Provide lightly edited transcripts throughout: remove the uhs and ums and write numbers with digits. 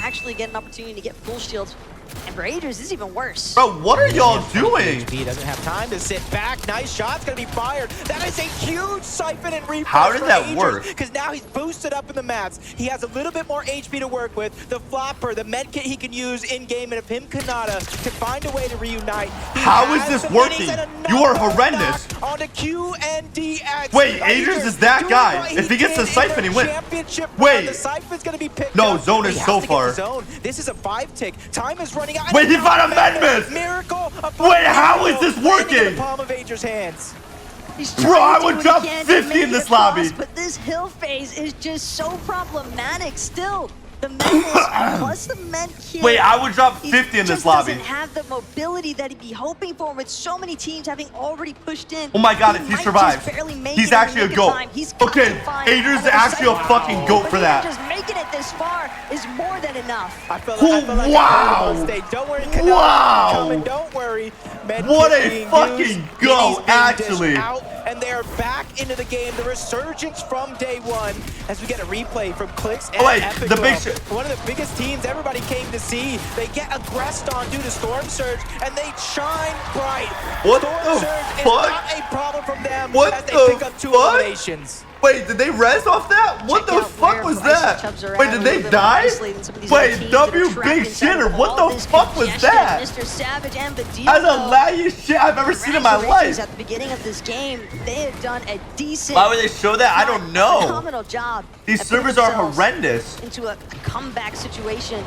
actually get an opportunity to get full shields. And for Aegis, this is even worse. Bro, what are y'all doing? HP doesn't have time to sit back. Nice shot's gonna be fired. That is a huge siphon and refresh. How did that work? Because now he's boosted up in the mats. He has a little bit more HP to work with. The flopper, the med kit he can use in game, and if him Kanata can find a way to reunite. How is this working? You are horrendous. On the QNDX. Wait, Aegis is that guy. If he gets the siphon, he wins. Wait. The siphon's gonna be picked No, up. zone is so far. This is a 5-tick. Time is running out. Wait, he found a Medmith! Miracle! Wait, how is this working? Palm of Aegis' hands. Bro, I would drop 50 in this lobby. But this hill phase is just so problematic still. The medals plus the med kit. Wait, I would drop 50 in this lobby. He doesn't have the mobility that he'd be hoping for with so many teams having already pushed in. Oh my god, if he survives, he's actually a GOAT. Okay, Aegis is actually a fucking GOAT for that. Just making it this far is more than enough. I feel like wow! Don't worry, Wow! coming, don't worry. What a fucking GOAT, actually. And they're back into the game. The resurgence from day one as we get a replay from CLIX and oh wait, Epic the big one of the biggest teams everybody came to see. They get aggressed on due to Storm Surge, and they shine bright. What Storm the Surge fuck? is not a problem from them What as they the pick up 2 fuck? eliminations. Wait, did they res off that? What the fuck was that? Wait, did they die? Wait, W big shitter, what the fuck was that? Mr. Savage and Badillo, That's the loudest shit I've ever seen in my life. At the beginning of this game, they had done a decent. Why would they show that? I don't know. Phenomenal job. These servers are horrendous. Into a comeback situation.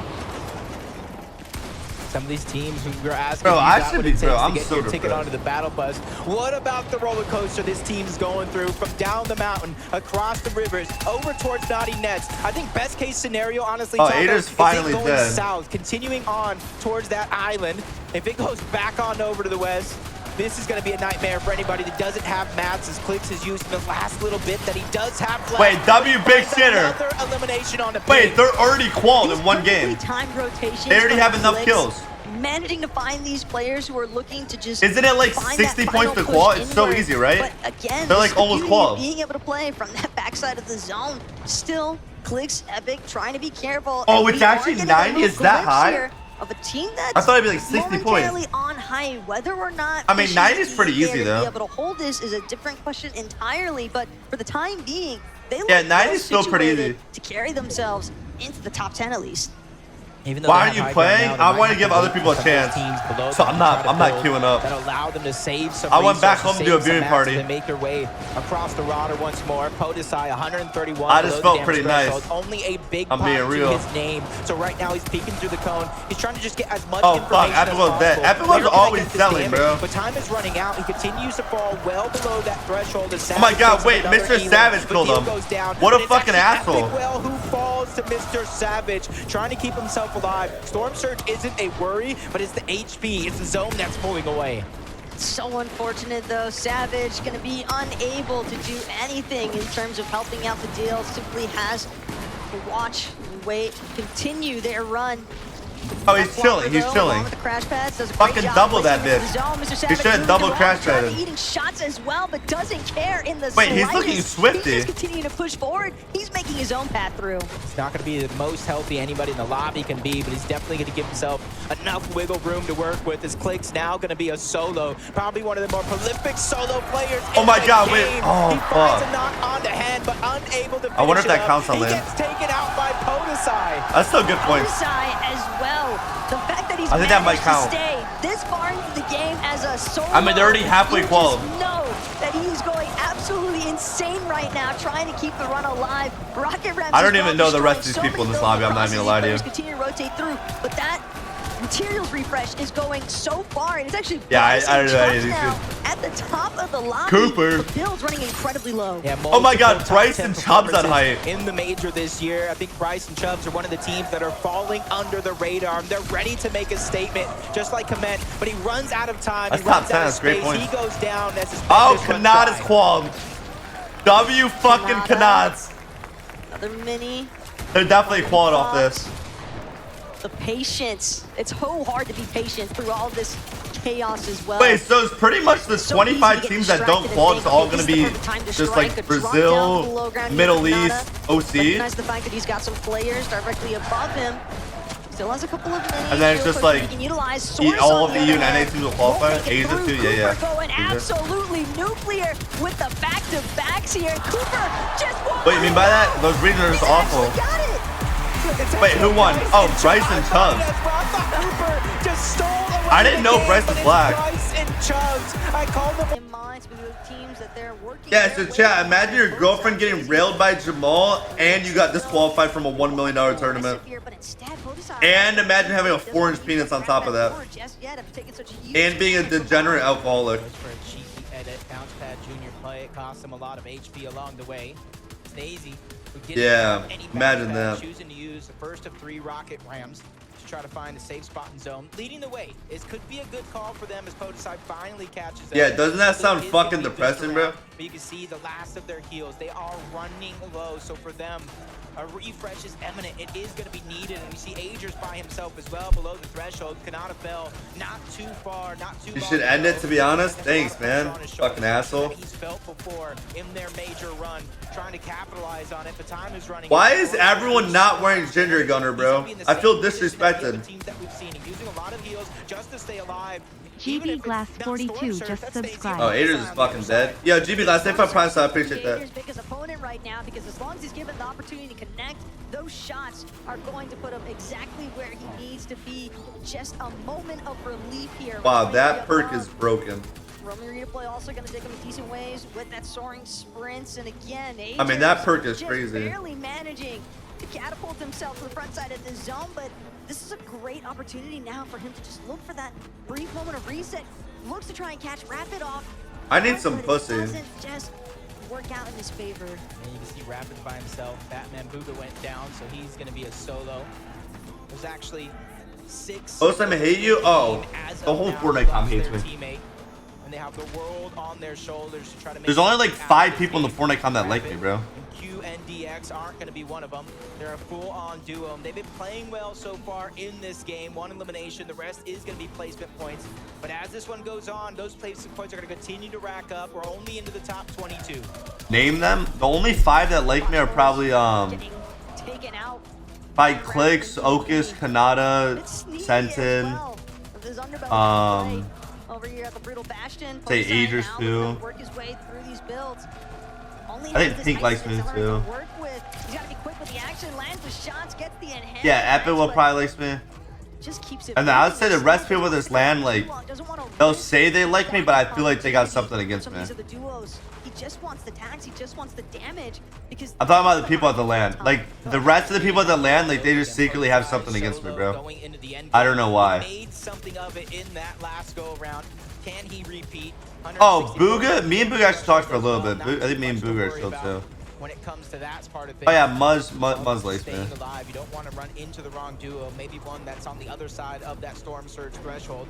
Some of these teams who we're asking, bro, I should should be, bro. I'm so ticket onto the battle bus. What about the roller coaster this team's going through from down the mountain, across the rivers, over towards Naughty Nets? I think best case scenario, honestly, Ader's finally going dead. south, continuing on towards that island. If it goes back on over to the west, this is going to be a nightmare for anybody that doesn't have mats, as CLIX is using the last little bit that he does have left. Wait, W big shitter. Another elimination on the Wait, they're already qualled in one game. Timed rotations. They already have enough CLIX, kills. Managing to find these players who are looking to just isn't it like 60 points to qual? It's so easy, right? But again, they're like almost qual. Being able to play from that backside of the zone, still CLIX, Epic trying to be careful. Oh, it's actually 90. Is that high? Of a team that's I thought it'd be like 60 points. On high, whether or not I mean 90 is pretty easy though. To be able to hold this is a different question entirely. But for the time being, they look 90 is still pretty easy to carry themselves into the top 10 at least. Even though why are you playing? I want to give other people a chance. So I'm not queuing up. That allow them to save some I went back home to do a viewing party. They make their way across the roster once more. Podesai 131. I just felt pretty nice. Only a big I'm being real. To his name. So right now he's peeking through the cone. He's trying to just get as much Epic information as possible. dead. Epic was always selling, bro. But time is running out. He continues to fall well below that threshold. Oh my god, wait, Mr. Savage killed him. What a fucking asshole. Well, who falls to Mr. Savage, trying to keep himself alive. Storm Surge isn't a worry, but it's the HP, it's the zone that's moving away. So unfortunate though, Savage gonna be unable to do anything in terms of helping out the deal. Simply has to watch, wait, continue their run. Oh, he's chilling. He's chilling. Fucking double that bitch. He should have double crash padded. Eating shots as well, but doesn't care in the Wait, he's looking swifty. He's just continuing to push forward. He's making his own path through. It's not going to be the most healthy anybody in the lobby can be, but he's definitely going to give himself enough wiggle room to work with. His CLIX now going to be a solo, probably one of the more prolific solo players. Oh my god, wait. Oh, he finds a knock on the hand, but unable to finish I wonder if that counts on He Lynn. gets taken out by Podesai. That's still good points. Podesai as well. The fact that he's I think that might count. to stay this far into the game as a solo. I mean, they're already halfway qual. Know that he's going absolutely insane right now, trying to keep the run alive. Rocket Rams. I don't even know the rest of these people in this lobby. I'm not even gonna lie to you. Continue to rotate through, but that materials refresh is going so far, and it's actually I don't know any of these now at the top of the lobby. Cooper. The build's running incredibly low. Yeah, oh my god, Bryce and Chubbs on height. In the major this year, I think Bryce and Chubbs are one of the teams that are falling under the radar. They're ready to make a statement, just like Komet, but he runs out of time. That's he runs top 10, out of that's great space. point. He goes down. That's his Kanata's qualled. W fucking Kanats. Another mini. They're definitely qualled off this. The patience. It's so hard to be patient through all this chaos as well. Wait, so it's pretty much the 25 teams that don't qual. It's all going to be just like Brazil, Middle East, OC. Recognize the fact that he's got some players directly above him. Still has a couple of minis. And then it's just like, eat all of the EU and NA teams will qualify. Asia too, yeah. Going absolutely nuclear with the back-to-backs here. Cooper just won. What do you mean by that? Those regions are just awful. Got it. Wait, who won? Oh, Bryce and Chubbs. I didn't know Bryce was black. Yeah, so chat, imagine your girlfriend getting railed by Jamal and you got disqualified from a $1 million tournament. And imagine having a 4-inch penis on top of that. And being a degenerate alcoholic. Yeah, imagine that. Choosing to use the first of 3 rocket rams to try to find a safe spot in zone. Leading the way. It could be a good call for them as Podeside finally catches them. Yeah, doesn't that sound fucking depressing, bro? But you can see the last of their heals. They are running low, so for them, a refresh is imminent. It is going to be needed, and we see Agers by himself as well below the threshold. Kanata fell not too far, not too. You should end it, to be honest. Thanks, man. Fucking asshole. He's felt before in their major run, trying to capitalize on it. The time is running. Why is everyone not wearing Ginger Gunner, bro? I feel disrespected. Using a lot of heals just to stay alive. GB Glass 42 just subscribed. Oh, Agers is fucking dead. Yo, GB Glass, thank you for Prime, so I appreciate that. Biggest opponent right now, because as long as he's given the opportunity to connect, those shots are going to put him exactly where he needs to be. Just a moment of relief here. Wow, that perk is broken. Roman Replay also going to take him in decent ways with that soaring sprints, and again, I mean, that perk is crazy. Barely managing to catapult himself to the front side of the zone, but this is a great opportunity now for him to just look for that brief moment of reset. Looks to try and catch Rapid off. I need some pussy. It doesn't just work out in his favor. And you can see Rapid by himself. Batman Buga went down, so he's going to be a solo. There's actually 6. Most time I hate you? Oh, the whole Fortnite com hates me. Teammate, and they have the world on their shoulders to try to make. There's only like 5 people in the Fortnite com that like me, bro. QNDX aren't going to be one of them. They're a full-on duo. They've been playing well so far in this game. 1 elimination. The rest is going to be placement points. But as this one goes on, those placement points are going to continue to rack up. We're only into the top 22. Name them. The only 5 that like me are probably by CLIX, Ocus, Kanata, Sentin, say Agers too. I think Pink likes me too. Yeah, Epic will probably likes me. And then I would say the rest of people with this land, like, they'll say they like me, but I feel like they got something against me. I'm talking about the people at the land. Like, the rest of the people at the land, like, they just secretly have something against me, bro. I don't know why. Can he repeat? Oh, Booga? Me and Booga actually talked for a little bit. I think me and Booga are still too. When it comes to that part of things. Oh yeah, Muzz laced me. Alive. You don't want to run into the wrong duo. Maybe one that's on the other side of that storm surge threshold.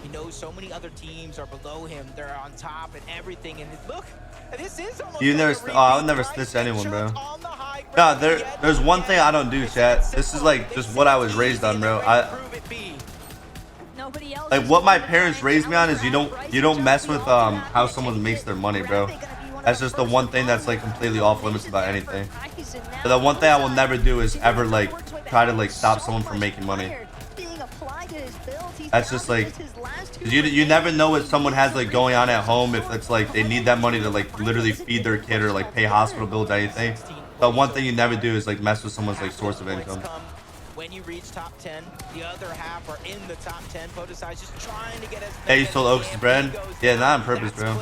He knows so many other teams are below him. They're on top and everything. And look, this is almost. You never. Oh, I would never snitch anyone, bro. No, there's one thing I don't do, chat. This is like just what I was raised on, bro. Like what my parents raised me on is you don't mess with how someone makes their money, bro. That's just the one thing that's like completely off limits about anything. But the one thing I will never do is ever like try to like stop someone from making money. That's just like, you never know what someone has like going on at home, if it's like they need that money to like literally feed their kid or like pay hospital bills or anything. But one thing you never do is like mess with someone's like source of income. When you reach top 10, the other half are in the top 10. Podeside just trying to get us. Hey, you stole Oaks' bread? Yeah, not on purpose, bro.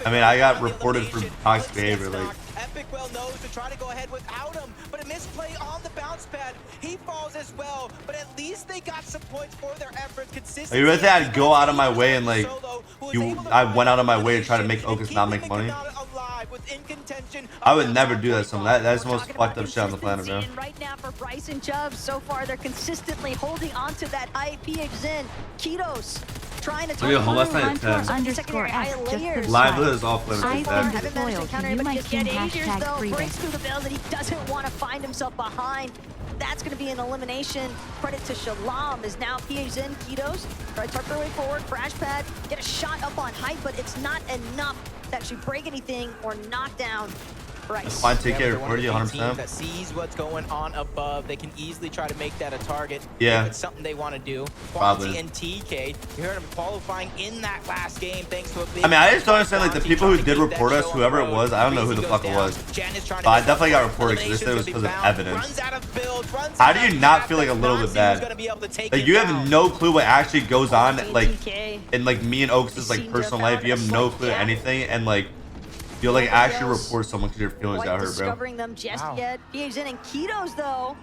I mean, I got reported for toxic behavior. Like, Epic well knows to try to go ahead without him, but a misplay on the bounce pad. He falls as well, but at least they got some points for their efforts. Consistency. Are you really think I'd go out of my way and like, I went out of my way to try to make Oaks not make money? I would never do that. That's the most fucked up shit on the planet, bro. Right now for Bryce and Chubb, so far they're consistently holding on to that IPH in. Ketos trying to Look at home last night at 10. Livelihood is off limits. I've been disloyal to you, my king. #freedom. Breaks through the build that he doesn't want to find himself behind. That's going to be an elimination. Credit to Shalom is now PA's in. Ketos try to tuck their way forward. Crash pad, get a shot up on height, but it's not enough to actually break anything or knock down price. Fine, take care. They're one of 40, the few 100%. teams that sees what's going on above. They can easily try to make that a target. Yeah. If it's something they want to do. Probably. Quality and TK, you heard them qualifying in that last game thanks to a big... I mean, I just don't understand, like, the people who did report us, whoever it was, I don't know who the fuck it was. But I definitely got reported because they said it was because of evidence. How do you not feel like a little bit bad? Like, you have no clue what actually goes on, like, in, like, me and Oaks' like, personal life. You have no clue anything, and, like, you'll, like, actually report someone because your feelings got hurt, bro. Discovering them just yet. BA's in and Ketos, though.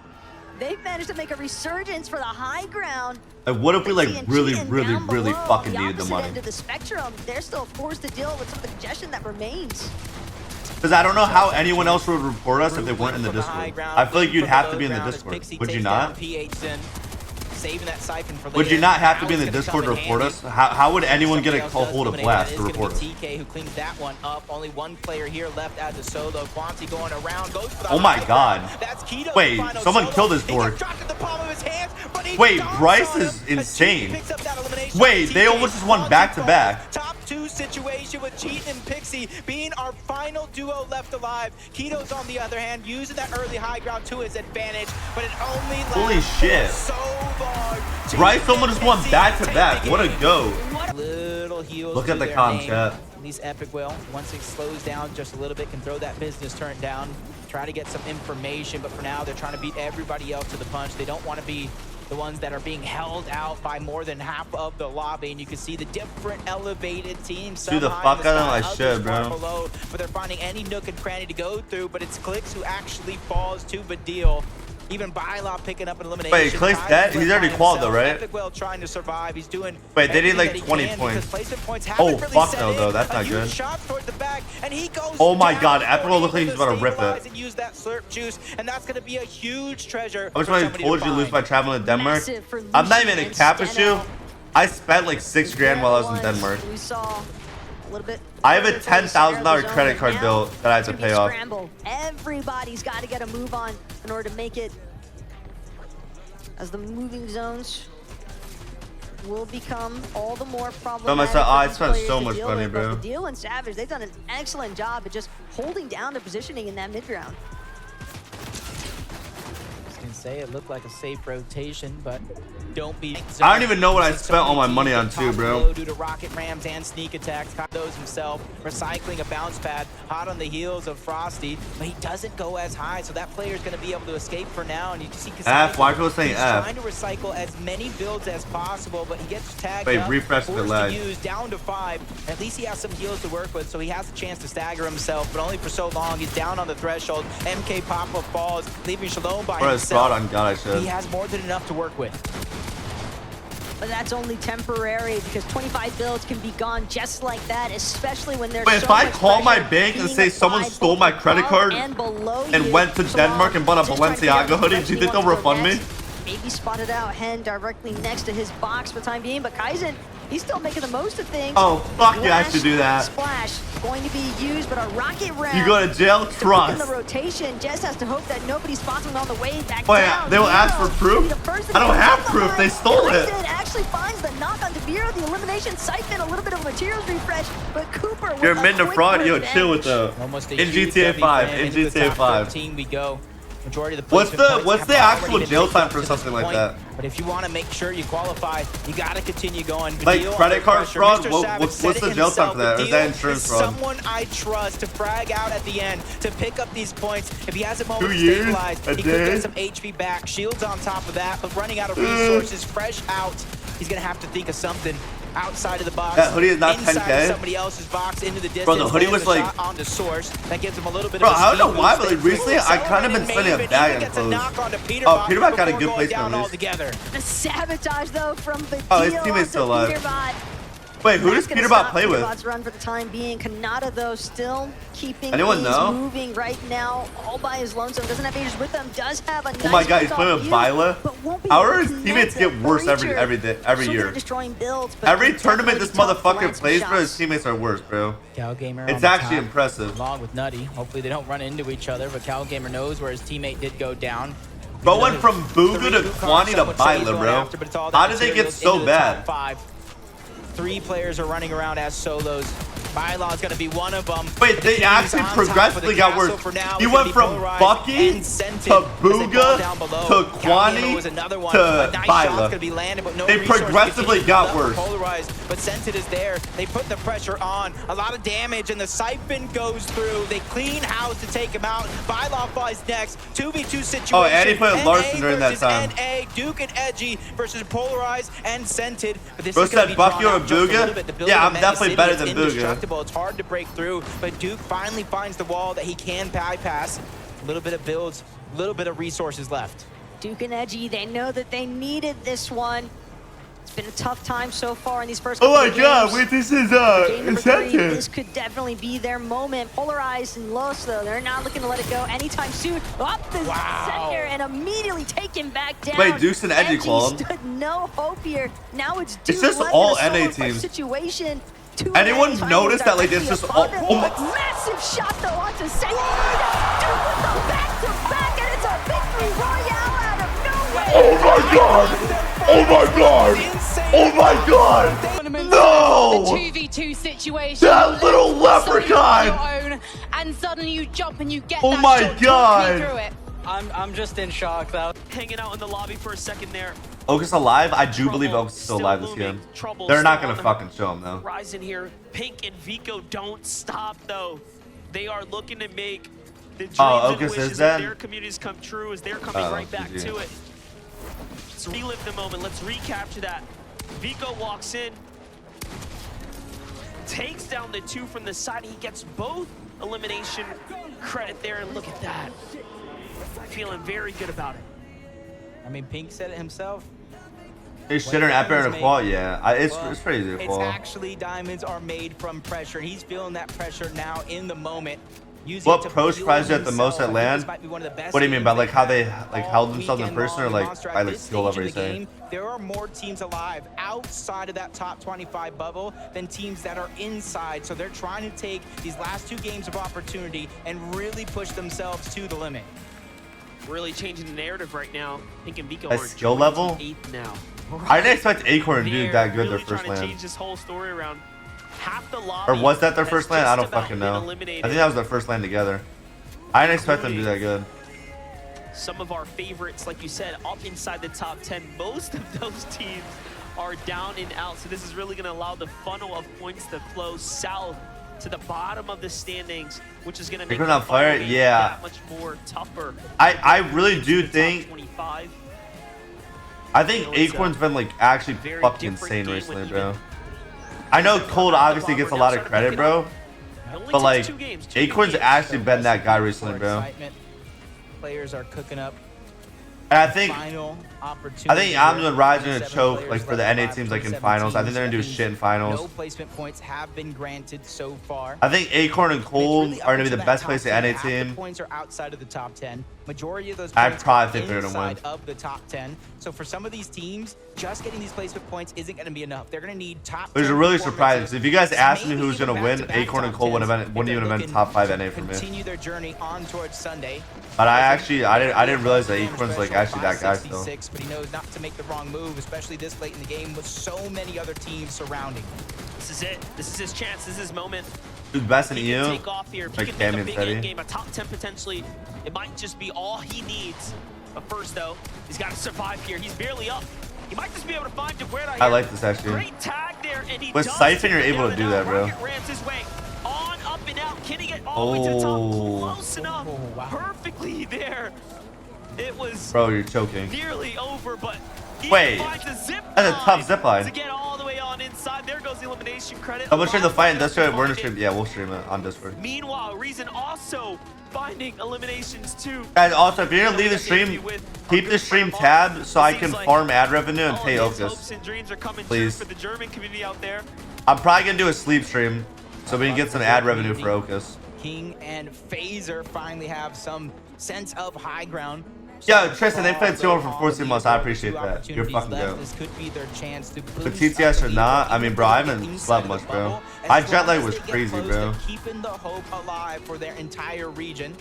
They've managed to make a resurgence for the high ground. Like, what if we, like, really fucking needed the money? End of the spectrum, they're still forced to deal with some of the congestion that remains. Because I don't know how anyone else would report us if they weren't in the Discord. I feel like you'd have to be in the Discord. Would you not? Would you not have to be in the Discord to report us? How would anyone get a hold of Blast to report us? TK who cleans that one up. Only one player here left as a solo. Quanti going around. Goes for the Oh my god. Wait, someone killed his dork. Wait, Bryce is insane. Wait, they almost just won back to back. Top two situation with Cheatin and Pixie being our final duo left alive. Keto's on the other hand using that early high ground to his advantage, but it only lasts Holy shit. so long. Bryce almost just won back to back. What a go. Little heals. Look at the comm chat. At least Epic will, once it slows down just a little bit, can throw that business turn down, try to get some information, but for now they're trying to beat everybody else to the punch. They don't want to be the ones that are being held out by more than half of the lobby, and you can see the different elevated teams. Dude, the fuck out of my shit, bro. Below, but they're finding any nook and cranny to go through, but it's CLIX who actually falls to the deal. Even Bylop picking up an elimination. Wait, CLIX dead? He's already qualified though, right? Epic Well trying to survive. He's doing. Wait, they need like 20 points. Oh, fuck no, though. That's not good. Oh my god, Epic Well looks like he's about to rip it. Use that slurp juice, and that's going to be a huge treasure. How much money told you lose by traveling to Denmark? I'm not even a Capichu. I spent like 6 grand while I was in Denmark. We saw a little bit. I have a $10,000 credit card bill that I have to pay off. Everybody's got to get a move on in order to make it, as the moving zones will become all the more problematic. I spent so much money, bro. Deal and Savage, they've done an excellent job at just holding down the positioning in that mid ground. I can say it looked like a safe rotation, but don't be. I don't even know what I spent all my money on too, bro. Due to rocket rams and sneak attacks, those himself recycling a bounce pad, hot on the heels of Frosty, but he doesn't go as high, so that player is going to be able to escape for now. And you can see F. Why are people saying F? Trying to recycle as many builds as possible, but he gets tagged. Wait, up, refresh the lag. Use down to 5. At least he has some heals to work with, so he has a chance to stagger himself, but only for so long. He's down on the threshold. MK pop-up falls, leaving Shalom by himself. On God, I should. He has more than enough to work with. But that's only temporary, because 25 builds can be gone just like that, especially when there's Wait, if I call my bank and say someone stole my credit card and went to Denmark and bought a Balenciaga hoodie, do you think they'll refund me? Maybe spotted out Hen directly next to his box for the time being, but Kaizen, he's still making the most of things. Oh, fuck yeah, I should do that. Splash going to be used, but a rocket round. You go to jail, trust. In the rotation, just has to hope that nobody spots him on the way back Wait, down. they will ask for proof? I don't have proof, they stole it. Actually finds the knock on Devere, the elimination siphon, a little bit of a materials refresh, but Cooper with You're mid to fraud, yo, chill with the in GTA 5, in GTA 5. We go. Majority of the what's the actual jail time for something like that? But if you want to make sure you qualify, you got to continue going. Like credit card fraud? What's the jail time for that? Or is that insurance fraud? Someone I trust to frag out at the end to pick up these points. If he has a moment 2 to years? stabilize, he could get some HP back. Shields on top of that, but running out of resources, fresh out. He's going to have to think of something outside of the box. That hoodie is not inside 10K? of somebody else's box into the distance. Bro, the hoodie was like on the source. That gives him a little bit bro, of a I don't know speed why, boost. but like recently I kind of been spending a bag on clothes. Oh, Peterbot got a good placement at least. The sabotage though from the his teammate's still alive. Peterbot. Wait, who does Peterbot play with? Peterbot's run for the time being. Kanata though still keeping Anyone things know? moving right now, all by his lonesome. Doesn't have Aegis with them. Does have a nice Oh my god, he's playing with Viola. How are his teammates get worse every year? Destroying builds, Every tournament this motherfucker plays, bro, his teammates are worse, bro. Cal Gamer it's actually impressive. Along with Nutty. Hopefully they don't run into each other, but Cal Gamer knows where his teammate did go down. Bro went from Booga to Kwani to Viola, bro. How did they get so bad? 3 players are running around as solos. Bylaw's gonna be one of them. Wait, they actually progressively got worse. He went from Bucky to Booga to Kwani to Byla. They progressively got worse. Polarized, but Scented is there. They put the pressure on. A lot of damage, and the Siphon goes through. They clean house to take him out. Byla flies next. 2v2 situation. Oh, and he put Larson during that time. NA, Duke and Edgy versus Polarized and Scented. But this Bro is gonna said be Bucky drawn or out just a little Booga? bit. The build Yeah, of I'm Mega definitely City better is than Booga. indestructible. It's hard to break through, but Duke finally finds the wall that he can bypass. A little bit of builds, a little bit of resources left. Duke and Edgy, they know that they needed this one. It's been a tough time so far in these first Oh couple my of god, games. wait, this is Game number 3, Scented. this could definitely be their moment. Polarized and Los, though, they're not looking to let it go anytime soon. Up the center and immediately taken back down. Wait, Deuce and Edgy clawed. stood no hope here. Now it's Duke. It's just left all in a NA solo teams. Situation. Anyone notice that like it's just all? Oh my! Massive shot though onto Scented. Duke with the back-to-back, and it's a victory royale out of nowhere. Oh my god! Oh my god! Oh my god! No! 2v2 situation. That little leprechaun! Your own, and suddenly you jump and you get Oh that my shot. Talk God. me through it. I'm just in shock though. Hanging out in the lobby for a second there. Okus alive? I do believe Okus is still alive this game. They're not gonna fucking show him though. Rising here, Pink and Vico don't stop though. They are looking to make the dreams and Okus is wishes dead? of their communities come true as they're coming right back GG. to it. Let's relive the moment. Let's recapture that. Vico walks in, takes down the 2 from the side. He gets both elimination credit there, and look at that. Feeling very good about it. I mean, Pink said it himself. Is shitter and Epic in a qual? Yeah, it's pretty easy to It's qual. actually diamonds are made from pressure. He's feeling that pressure now in the moment. What pros surprised you at the most at LAN? What do you mean by like how they like held themselves in person, or like by like skill level? You're saying? There are more teams alive outside of that top 25 bubble than teams that are inside. So they're trying to take these last 2 games of opportunity and really push themselves to the limit. Really changing the narrative right now. Pink and Vico At are skill level? 8th now. I didn't expect Acorn to do that good Really their first trying to LAN. change this whole story around. Half the lobby Or was that their has first LAN? I just don't about fucking been know. I eliminated. think that was their first LAN together. I didn't expect them to do that good. Some of our favorites, like you said, up inside the top 10. Most of those teams are down and out. So this is really going to allow the funnel of points to flow south to the bottom of the standings, which is going to make Acorn on fire? fighting Yeah. that much more tougher. I really do The top think 25. I think Acorn's been like actually Very fucking different insane game recently, with bro. even- I know Cold obviously gets a lot of credit, bro, It only but takes like 2 games, 2 Acorn's games. actually been that guy recently, bro. Excitement. Players are cooking up. And I think Final opportunity. I think Amazon and Rise are gonna 7 choke players like for the left, NA 5 teams like in 7 finals. I think teams. they're gonna do That means shit in finals. No placement points have been granted so far. I think Acorn and It's Cold really are gonna up be to the that best top place 10. the NA Half the team. points are outside of the top 10. Majority of those I points probably are think they're gonna win. inside of the top 10. So for some of these teams, just getting these placement points isn't going to be enough. They're going to need top 10 Which is really surprising performances. because if you guys asked me Maybe who's even gonna win, back-to-back Acorn and top Cold wouldn't 10s even if they're have been looking top 5 to NA for me. Continue their journey on towards Sunday. But I didn't realize that Acorn's like actually that guy still. 566, but he knows not to make the wrong move, especially this late in the game with so many other teams surrounding. This is it. This is his chance. This is his moment. Who's best in He can EU? take off here. He Like can make Cammy a and big Teddy. end game, a top 10 potentially. It might just be all he needs. But first, though, he's got to survive here. He's barely up. He might just be able to find Deguerra here. I like this actually. Great tag there, and he With does Siphon, you're take it able down to do and that, out. bro. Rocket rams his way. On, up, and out. Can he get all the way to the top? Oh. Close enough. Oh, wow. Perfectly there. It was Bro, you're choking. nearly over, but he Wait, finds a zip that's a tough zip line. to get all the way on inside. There goes the elimination credit. I'm gonna stream the fight in Alive Discord. We're gonna find it. stream. Yeah, we'll stream it on Discord. Meanwhile, Reason also finding eliminations too. Guys, also if you're gonna leave the stream, keep the stream tabbed so I can farm ad revenue and pay Hopes Okus. and dreams are coming Please. true for the German community out there. I'm probably gonna do a sleep stream so we can get some ad revenue for Okus. King and Phaser finally have some sense of high ground. Yo, Tristan, they played 2 for 14 months. I appreciate that. You're fucking dope. This could be their chance to But boost TTS or up not, the I mean, bro, I haven't inside slept of the much, bro. bubble, My as jet long lag as was they get crazy, close to bro. Keeping the hope alive for their entire region.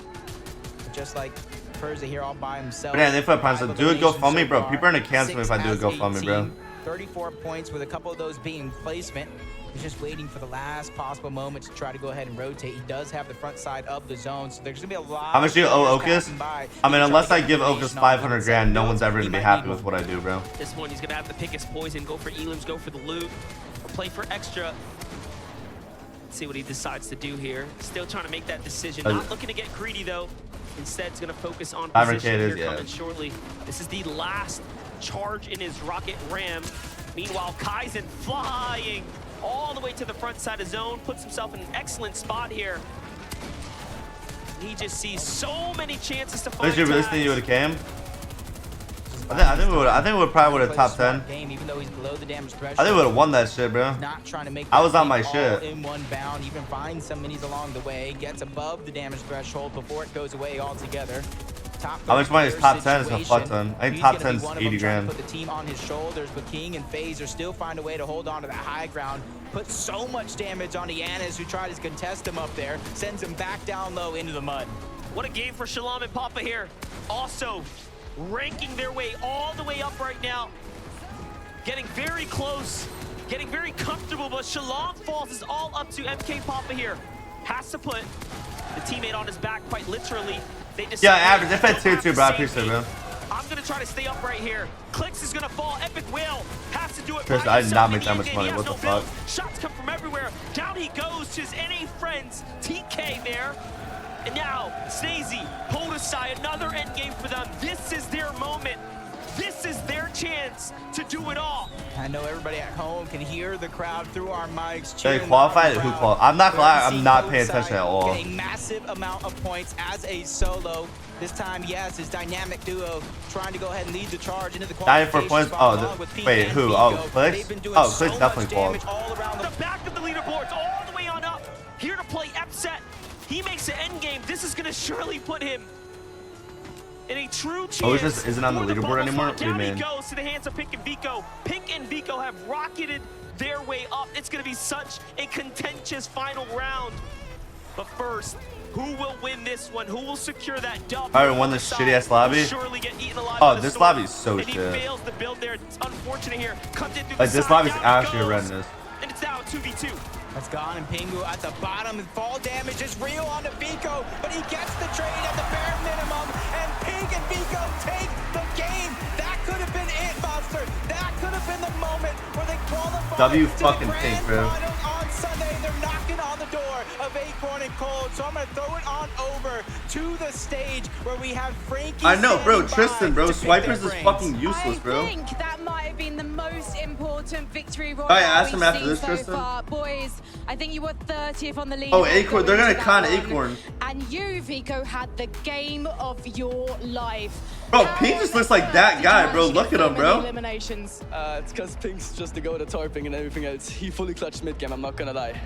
Just like Persia here all by himself. But yeah, they put pounds. So do a Elimination GoFundMe, so bro. far, People are gonna cancel me if I do a 6 as GoFundMe, bro. team. 34 points with a couple of those being placement. He's just waiting for the last possible moment to try to go ahead and rotate. He does have the front side of the zone, so there's going to be a lot. How much do you owe Okus? I mean, unless I give Okus 500 grand, no one's ever going to be happy with what I do, bro. This one, he's going to have to pick his poison, go for elims, go for the loot, or play for extra. Let's see what he decides to do here. Still trying to make that decision. Not looking to get greedy, though. Instead, he's going to focus on position here coming shortly. This is the last charge in his rocket ram. Meanwhile, Kaizen flying all the way to the front side of zone, puts himself in an excellent spot here. He just sees so many chances to find. Did you really think you would have came? I think we would probably would have top 10. Even though he's below the damage threshold. I think we would have won that shit, bro. Not trying to make I was on my shit. in one bound, even finds some minis along the way, gets above the damage threshold before it goes away altogether. How much money is top 10? It's a fuck ton. I think top 10 is 80 grand. Put the team on his shoulders, but King and FaZe are still find a way to hold on to that high ground. Put so much damage on Yanis, who tried to contest him up there, sends him back down low into the mud. What a game for Shalom and Papa here. Also ranking their way all the way up right now. Getting very close, getting very comfortable, but Shalom Falls is all up to MK Papa here. Has to put the teammate on his back quite literally. Yeah, average. If it's 2-2, bro, I appreciate it, bro. I'm gonna try to stay up right here. CLIX is gonna fall. Epic Whale has to do it. Chris, I did not make that much money. What the fuck? Shots come from everywhere. Down he goes to his NA friends. TK there. And now, Snazy, hold aside, another end game for them. This is their moment. This is their chance to do it all. I know everybody at home can hear the crowd through our mics. They qualified? Who qualified? I'm not glad. I'm not paying attention at all. Getting massive amount of points as a solo. This time, yes, his dynamic duo trying to go ahead and lead the charge into the qualification. 94 points. Oh, wait, who? Oh, CLIX? Oh, CLIX definitely qualified. The back of the leaderboards all the way on up. Here to play Epset. He makes an end game. This is going to surely put him in a true chance. Oh, it just isn't on the leaderboard anymore? What do you mean? Down he goes to the hands of Pink and Vico. Pink and Vico have rocketed their way up. It's going to be such a contentious final round. But first, who will win this one? Who will secure that dub? I won this shitty ass lobby. Surely get eaten alive. Oh, this lobby is so shit. He fails the build there. It's unfortunate here. Comes in through like, the this side. lobby's Down actually goes. horrendous. And it's now a 2v2. That's gone, and Pingu at the bottom, and fall damage is real on the Vico, but he gets the trade at the bare minimum, and Pink and Vico take the game. That could have been it, Monster. That could have been the moment where they qualified W to the fucking grand Pink, bro. finals on Sunday. They're knocking on the door of Acorn and Cold, so I'm going to throw it on over to the stage where we have Frankie. I know, bro. standing Tristan, by bro. to pick Swipers their is brains. fucking useless, bro. I think that might have been the most important victory royale ask him we've after seen this, so Tristan. far. Boys, I think you were 30th on the leaderboard. Oh, Acorn. They're going gonna into con that one. Acorn. And you, Vico, had the game of your life. Bro, How Pink just looks on like that earth guy, did you bro. manage to Look get at so him, many bro. Eliminations? It's because Pink's just the go to tarping and everything else. He fully clutched mid game, I'm not gonna lie.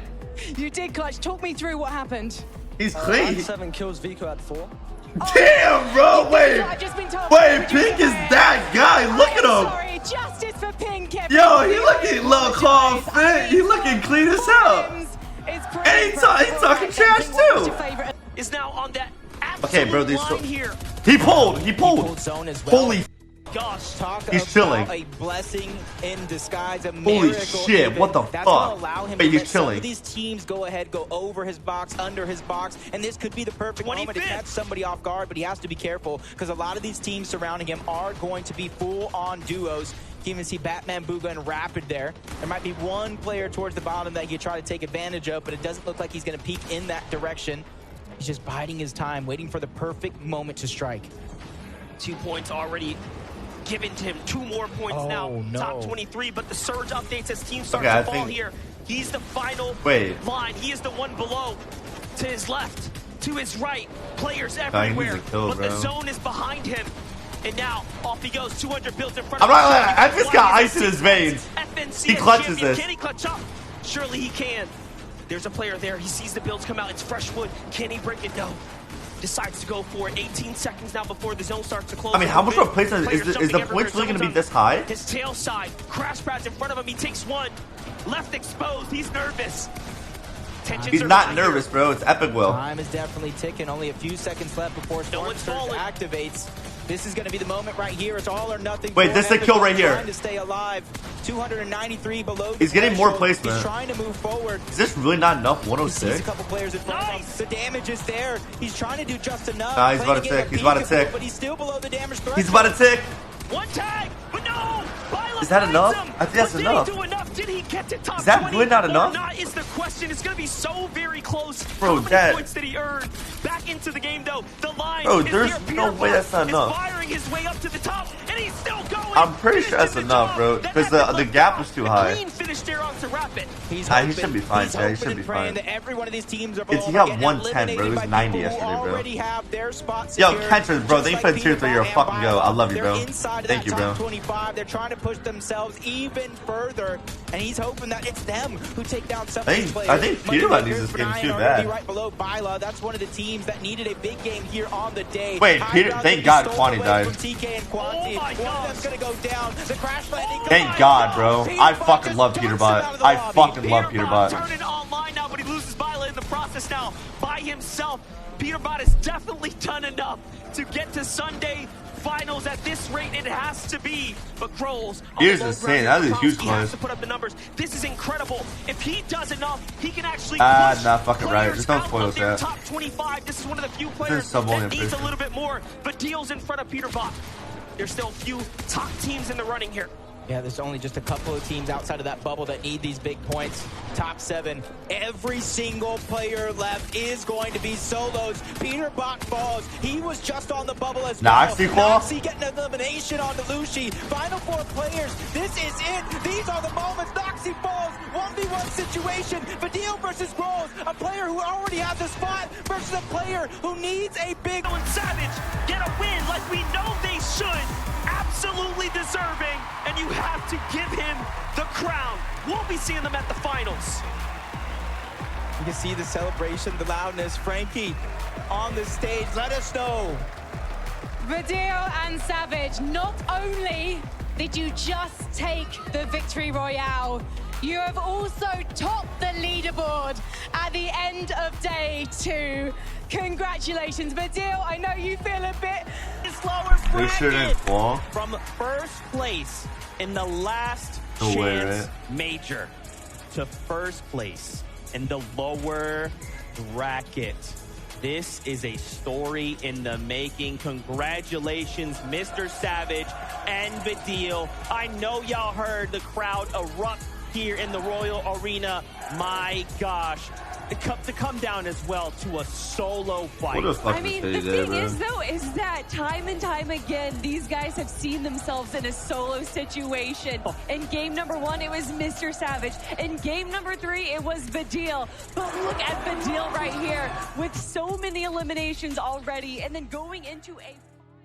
You did clutch. Talk me through what happened. He's I clean. had 7 kills, Vico had 4. Damn, bro. Wait. I've just been told Wait, Pink is that guy. Look at him. Sorry, justice for Pink. Yo, he looking low claw fit. He looking clean as hell. And he talking trash too. Is now on that Okay, bro, these line here. He pulled. He pulled. Zone as well. Holy Gosh. Talk He's about chilling. a blessing in disguise, a Holy miracle shit, even. what the That's fuck? gonna allow him Wait, to he's let some chilling. of these teams go ahead, go over his box, under his box, and this could be the perfect moment to 25th. catch somebody off guard, but he has to be careful because a lot of these teams surrounding him are going to be full-on duos. You can even see Batman, Booga, and Rapid there. There might be one player towards the bottom that you try to take advantage of, but it doesn't look like he's going to peek in that direction. He's just biding his time, waiting for the perfect moment to strike. 2 points already given to him. 2 more points now. no. Top 23, but the surge updates as teams start Okay, I to fall think- here. He's the final Wait. line. He is the one below. To his left, to his right. Players he needs everywhere. to kill, but the bro. zone is behind him. And now, off he goes. 200 builds in front I'm of not him. gonna lie, I just got ice in his veins. FNC He as clutches champion. this. Can he clutch up? Surely he can. There's a player there. He sees the builds come out. It's fresh wood. Can he break it? No. Decides to go for it. 18 seconds now before the zone starts to close. I mean, how much of a place is Players the jumping points everywhere. really gonna be Zone's this on high? his tail side. Crash pads in front of him. He takes one. Left exposed. He's nervous. Tensions He's are not high nervous, bro. It's Epic Will. Time is definitely ticking. Only a few seconds left before Storm one's Surge falling. activates. This is going to be the moment right here. It's all or nothing. Wait, for this is the Epic kill Will right here. Trying to stay alive. 293 below. He's getting more threshold. placement. He's trying to move forward. Is this really not enough? He sees 106. a couple players in front of him. The damage is there. He's trying to do just enough. Nah, he's about to Playing a tick. game He's about to of peekaboo, tick. But he's still below the damage threshold. He's about to tick. One tag, but no! Bila Is that finds enough? him. I think that's But enough. Did he do enough? Did he get to top Is that 20 really not or enough? not is the question. It's going to be so very close. Bro, How many that- points did he earn? Back into the game, though. The line Bro, is there's there. no Peter way that's not is enough. firing his way up to the top, and he's still going. I'm pretty sure that's Finishes enough, job. bro, That because had the left gap out. was too A high. clean finish there on to Rapid. He's Nah, he hoping- should be fine, he's Jay. He hoping should and be praying fine. that every one of these teams are It's- he below got and 110, bro. He was eliminated by 90 people who yesterday, bro. already have their spot Yo, secured, Kentrus, bro, just thank you like for the tier 3. You're a Peter fucking go. I love you, They're bro. inside of Thank that you, bro. top 25. They're trying to push themselves even further, and he's hoping that it's them who take down some of these players. I think Peterman needs this game Moneymaker too are bad. gonna be right below Bila. That's one of the teams that needed a big game here on the day. Wait, High Peter- ground thank gonna be God stolen Quanti away died. from TK and Quanti. Oh my One of God. them's gonna go down. The crash landing. Thank God, bro. I fucking love Peterbot. I fucking love Peterbot. Turning online now, but he loses Bila in the process now by himself. Peterbot has definitely done enough to get to Sunday finals. At this rate, it has to be. But Groles, on Here's the low insane. ground, That is a huge He has close. to put up the numbers. This is incredible. If he does enough, he can actually push Nah, fucking right. players Just don't out spoil of their that. top 25. This is one of the few players sub only that needs a impression. little bit more. But Deal's in front of Peterbot. There's still a few top teams in the running here. Yeah, there's only just a couple of teams outside of that bubble that need these big points. Top 7. Every single player left is going to be solos. Peterbot falls. He was just on the bubble as well. Noxie fall? Noxie getting an elimination onto Lucy. Final 4 players. This is it. These are the moments. Noxie falls. 1v1 situation. Vidil versus Groles. A player who already has a spot versus a player who needs a big... And Savage get a win like we know they should. Absolutely deserving, and you have to give him the crown. We'll be seeing them at the finals. You can see the celebration, the loudness. Frankie on the stage. Let us know. Vidil and Savage, not only did you just take the victory royale, you have also topped the leaderboard at the end of day 2. Congratulations, Vidil. I know you feel a bit Lower They shouldn't bracket fall. from first place in the last No way, chance right? major to first place in the lower bracket. This is a story in the making. Congratulations, Mr. Savage and Vidil. I know y'all heard the crowd erupt here in the Royal Arena. My gosh. To come down as well to a solo fight. What the fuck I mean, the thing is, though, is that time and time again, these guys have seen themselves in a solo situation. In game number 1, it was Mr. Savage. In game number 3, it was Vidil. But look at Vidil right here with so many eliminations already, and then going into a